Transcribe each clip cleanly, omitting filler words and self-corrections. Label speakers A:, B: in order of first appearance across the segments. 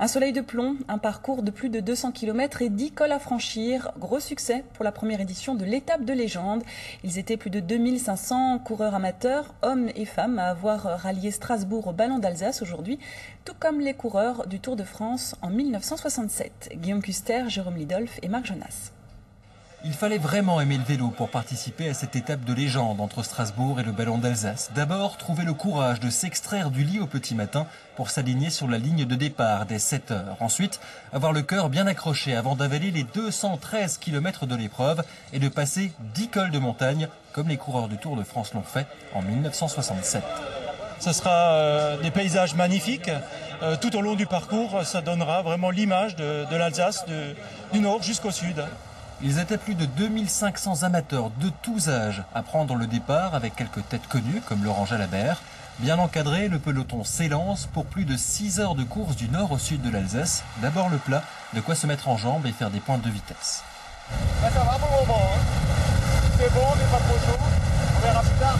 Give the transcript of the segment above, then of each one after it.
A: Un soleil de plomb, un parcours de plus de 200 km et 10 cols à franchir. Gros succès pour la première édition de l'étape de légende. Ils étaient plus de 2500 coureurs amateurs, hommes et femmes, à avoir rallié Strasbourg au Ballon d'Alsace aujourd'hui, tout comme les coureurs du Tour de France en 1967. Guillaume Custer, Jérôme Lidolf et Marc Jonas.
B: Il fallait vraiment aimer le vélo pour participer à cette étape de légende entre Strasbourg et le Ballon d'Alsace. D'abord, trouver le courage de s'extraire du lit au petit matin pour s'aligner sur la ligne de départ dès 7 heures. Ensuite, avoir le cœur bien accroché avant d'avaler les 213 km de l'épreuve et de passer 10 cols de montagne, comme les coureurs du Tour de France l'ont fait en 1967.
C: Ce sera des paysages magnifiques. Tout au long du parcours, ça donnera vraiment l'image de l'Alsace, du nord jusqu'au sud.
B: Ils étaient plus de 2500 amateurs de tous âges à prendre le départ avec quelques têtes connues comme Laurent Jalabert. Bien encadré, le peloton s'élance pour plus de 6 heures de course du nord au sud de l'Alsace. D'abord le plat, de quoi se mettre en jambes et faire des pointes de vitesse.
D: Ça va pour le moment, hein. C'est bon, on n'est pas trop chaud, on verra plus tard.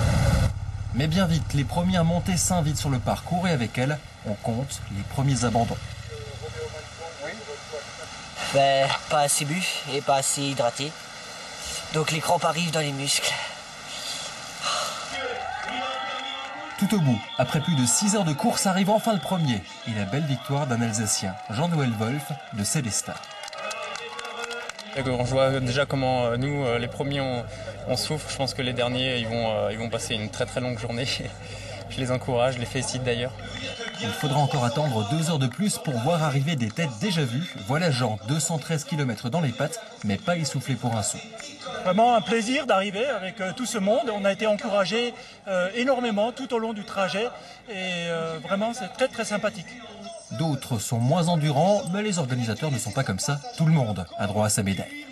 B: Mais bien vite, les premières montées s'invitent sur le parcours et avec elles, on compte les premiers abandons.
E: Pas assez bu et pas assez hydraté. Donc les crampes arrivent dans les muscles.
B: Tout au bout, après plus de 6 heures de course, arrive enfin le premier. Et la belle victoire d'un Alsacien, Jean-Noël Wolf de Célestat.
F: On voit déjà comment nous, les premiers, on souffre. Je pense que les derniers, ils vont passer une très très longue journée. Je les encourage, je les félicite d'ailleurs.
B: Il faudra encore attendre 2 heures de plus pour voir arriver des têtes déjà vues. Voilà Jean, 213 km dans les pattes, mais pas essoufflé pour un sou.
C: Vraiment un plaisir d'arriver avec tout ce monde. On a été encouragés énormément tout au long du trajet et vraiment c'est très très sympathique.
B: D'autres sont moins endurants, mais les organisateurs ne sont pas comme ça. Tout le monde a droit à sa médaille.